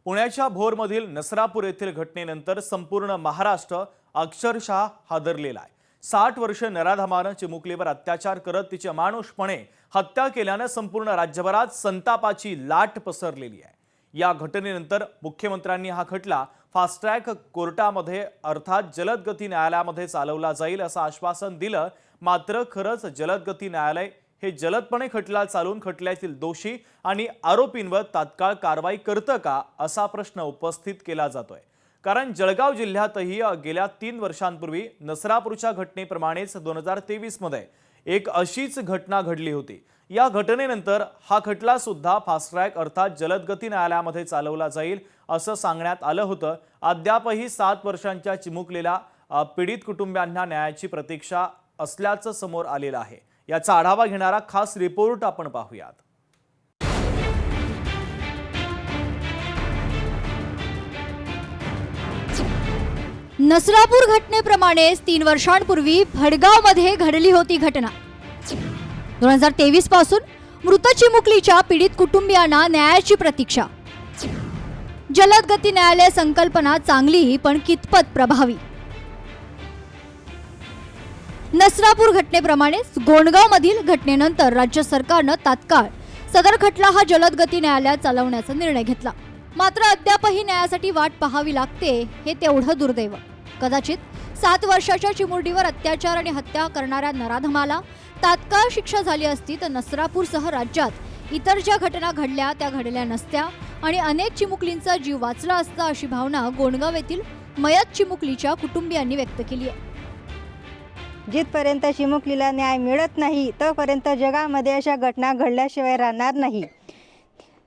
पुण्याच्या भोरमधील नसरापूर येथील घटनेनंतर संपूर्ण महाराष्ट्र अक्षरशः हादरलेला आहे। 60 वर्ष नराधमानं चिमुकलीवर अत्याचार करत तिची अमानुषपणे हत्या केल्याने संपूर्ण राज्यभरात संतापाची लाट पसरलेली आहे। या घटनेनंतर मुख्यमंत्र्यांनी हा खटला फास्ट ट्रॅक कोर्टामध्ये अर्थात जलद गती न्यायालयामध्ये चालवला जाईल असं आश्वासन दिलं। मात्र खरंच जलद गती न्यायालय हे जलदपणे खटला चालून खटल्यातील दोषी आणि आरोपींवर तात्काळ कारवाई करतं का असा प्रश्न उपस्थित केला जातोय। कारण जळगाव जिल्ह्यातही गेल्या 3 वर्षांपूर्वी नसरापूरच्या घटनेप्रमाणेच 2023 मध्ये एक अशीच घटना घडली होती। या घटनेनंतर हा खटला सुद्धा फास्ट ट्रॅक अर्थात जलद गती न्यायालयामध्ये चालवला जाईल असं सांगण्यात आलं होतं। अद्यापही 7 वर्षांच्या चिमुकलेल्या पीडित कुटुंबियांना न्यायाची प्रतीक्षा असल्याचं समोर आलेलं आहे। याचा आढावा घेणारा खास रिपोर्ट आपण पाहूयात। नसरापूर घटनेप्रमाणेच 3 वर्षांपूर्वी भडगावमध्ये घडली होती घटना। 2023 पासून मृत चिमुकलीच्या पीडित कुटुंबियांना न्यायाची प्रतीक्षा। जलद गती न्यायालय संकल्पना चांगली पण कितपत प्रभावी? नसरापूर घटनेप्रमाणेच गोंडगावमधील घटनेनंतर राज्य सरकारनं तात्काळ सदर खटला हा जलद गती न्यायालयात चालवण्याचा निर्णय घेतला। मात्र अद्यापही न्यायासाठी वाट पाहावी लागते हे तेवढं दुर्दैव। कदाचित 7 वर्षाच्या चिमुरडीवर अत्याचार आणि हत्या करणाऱ्या नराधमाला तात्काळ शिक्षा झाली असती तर नसरापूरसह राज्यात इतर ज्या घटना घडल्या त्या घडल्या नसत्या आणि अनेक चिमुकलींचा जीव वाचला असता अशी भावना गोंडगाव येथील मयत चिमुकलीच्या कुटुंबियांनी व्यक्त केली आहे। जिथपर्यंत चिमुकलीला न्याय मिळत नाही तोपर्यंत जगामध्ये अशा घटना घडल्याशिवाय राहणार नाही।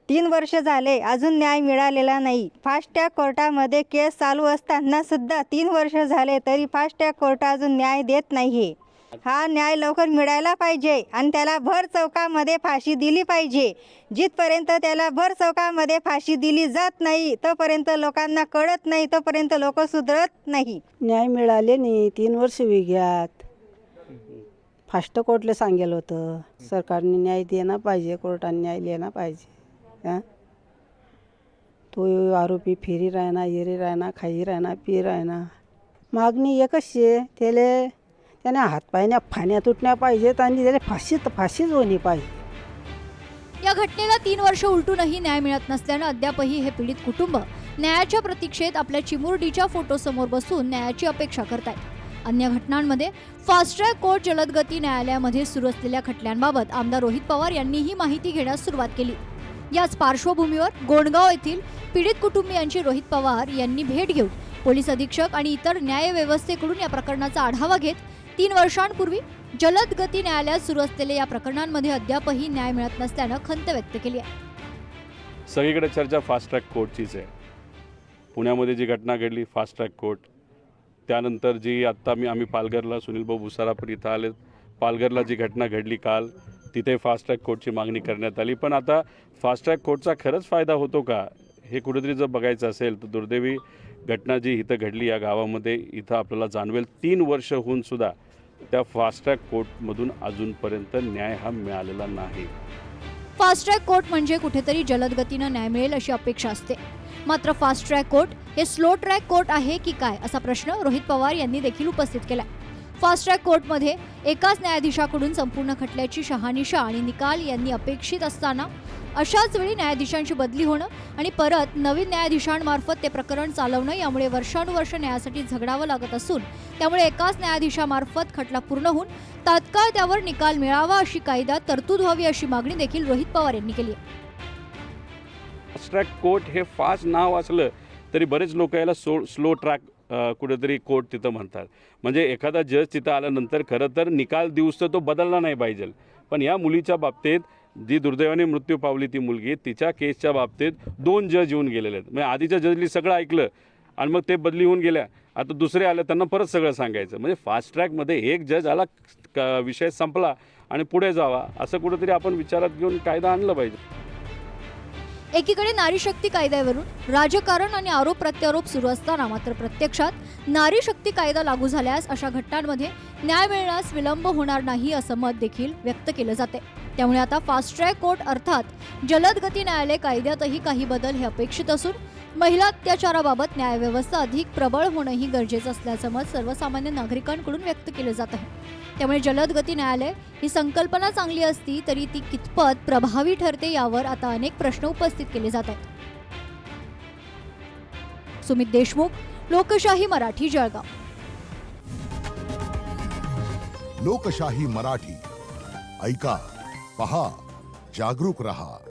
3 वर्ष झाले अजून न्याय मिळालेला नाही। फास्ट ट्रॅक कोर्टामध्ये केस चालू असताना सुद्धा 3 वर्ष झाले तरी फास्ट ट्रॅक कोर्ट अजून न्याय देत नाहीये। हा न्याय लवकर मिळायला पाहिजे आणि त्याला भर चौकामध्ये फाशी दिली पाहिजे। जिथपर्यंत त्याला भर चौकामध्ये फाशी दिली जात नाही तोपर्यंत लोकांना कळत नाही, तोपर्यंत लोक सुधरत नाही। न्याय मिळाले नाही, 3 वर्ष वेग्यात फास्ट कोर्टला सांगेल होतं सरकारने न्याय देणं पाहिजे, कोर्टाने न्याय देणं पाहिजे। तो आरोपी फिरी राहना, येरी राहना, खाई राहना, पी राहना, मागणी एकच आहे त्याने हातपायने फाण्या तुटण्या पाहिजेत आणि त्याला फाशीच होणी पाहिजे। या घटनेला 3 वर्ष उलटूनही न्याय मिळत नसल्यानं अद्यापही हे पीडित कुटुंब न्यायाच्या प्रतीक्षेत आपल्या चिमुरडीच्या फोटोसमोर बसून न्यायाची अपेक्षा करतात। अन्य घटनांमध्ये फास्ट ट्रॅक कोर्ट जलद गती न्यायालयामध्ये सुरू असलेल्या खटल्यांबाबत आमदार रोहित पवार यांनीही माहिती घेण्यास सुरुवात केली। याच पार्श्वभूमीवर गोंडगाव येथील पीडित कुटुंबियांची रोहित पवार यांनी भेट घेऊन पोलीस अधीक्षक आणि इतर न्याय व्यवस्थेकडून या प्रकरणाचा आढावा घेत 3 वर्षांपूर्वी जलद गती न्यायालयात सुरू असलेल्या या प्रकरणांमध्ये अद्यापही न्याय मिळत नसल्यानं खंत व्यक्त केली आहे। सगळीकडे चर्चा फास्ट ट्रॅक कोर्टचीच आहे। पुण्यामध्ये जी घटना घडली फास्ट ट्रॅक कोर्ट, त्यानंतर जी आत्ता आम्ही पालघरला सुनील भाऊ भुसारापूर इथं आले, पालघरला जी घटना घडली काल तिथे फास्ट ट्रॅक कोर्टची मागणी करण्यात आली। पण आता फास्ट ट्रॅक कोर्टचा खरंच फायदा होतो का हे कुठेतरी जर बघायचं असेल तर दुर्दैवी घटना जी इथं घडली या गावामध्ये इथं आपल्याला जाणवेल 3 वर्ष होऊन सुद्धा त्या फास्ट ट्रॅक कोर्टमधून अजूनपर्यंत न्याय हा मिळालेला नाही। फास्ट ट्रॅक कोर्ट म्हणजे कुठेतरी जलद गतीनं न्याय मिळेल अशी अपेक्षा असते। मात्र फास्ट ट्रॅक कोर्ट हे स्लो ट्रॅक कोर्ट आहे की काय असा प्रश्न रोहित पवार यांनी देखील उपस्थित केला। फास्ट ट्रॅक कोर्टमध्ये एकाच न्यायाधीशाकडून संपूर्ण खटल्याची शहानिशा आणि निकाल यांनी अपेक्षित असताना अशाच वेळी न्यायाधीशांची बदली होणं आणि परत नवीन न्यायाधीशांमार्फत ते प्रकरण चालवणं यामुळे वर्षानुवर्ष न्यायासाठी झगडावं लागत असून त्यामुळे एकाच न्यायाधीशामार्फत खटला पूर्ण होऊन तात्काळ त्यावर निकाल मिळावा अशी कायद्यात तरतूद व्हावी अशी मागणी देखील रोहित पवार यांनी केली आहे। फास्ट ट्रॅक कोर्ट हे फास्ट नाव असलं तरी बरेच लोक याला स्लो ट्रॅक कुठेतरी कोर्ट तिथं म्हणतात। म्हणजे एखादा जज तिथं आल्यानंतर खरं तर निकाल दिवस तर तो बदलला नाही पाहिजे। पण या मुलीच्या बाबतीत जी दुर्दैवाने मृत्यू पावली ती मुलगी, तिच्या केसच्या बाबतीत 2 जज येऊन गेलेले आहेत। म्हणजे आधीच्या जजनी सगळं ऐकलं आणि मग ते बदली होऊन गेल्या, आता दुसरे आले त्यांना परत सगळं सांगायचं। म्हणजे फास्ट ट्रॅकमध्ये एक जज आला, विषय संपला आणि पुढे जावा असं कुठेतरी आपण विचारात घेऊन कायदा आणला पाहिजे। एकीकडे नारी शक्ती कायद्यावरून राजकारण आणि आरोप प्रत्यारोप सुरू असताना मात्र प्रत्यक्षात नारी शक्ती कायदा लागू झाल्यास अशा घटनांमध्ये न्याय मिळण्यास विलंब होणार नाही असं मत देखील व्यक्त केलं जाते। त्यामुळे आता फास्ट ट्रॅक कोर्ट अर्थात जलद गती न्यायालय कायद्यातही काही बदल हे अपेक्षित असून महिला अत्याचाराबाबत न्यायव्यवस्था अधिक प्रबळ होणंही गरजेचं असल्याचं मत सर्वसामान्य नागरिकांकडून व्यक्त केलं जात आहे. त्यामुळे जलद गती न्यायालय ही संकल्पना चांगली असती तरी ती कितपत प्रभावी ठरते यावर आता अनेक प्रश्न उपस्थित केले जात आहेत. सुमित देशमुख, लोकशाही मराठी, जळगाव. लोकशाही मराठी ऐका, पहा, जागरूक रहा.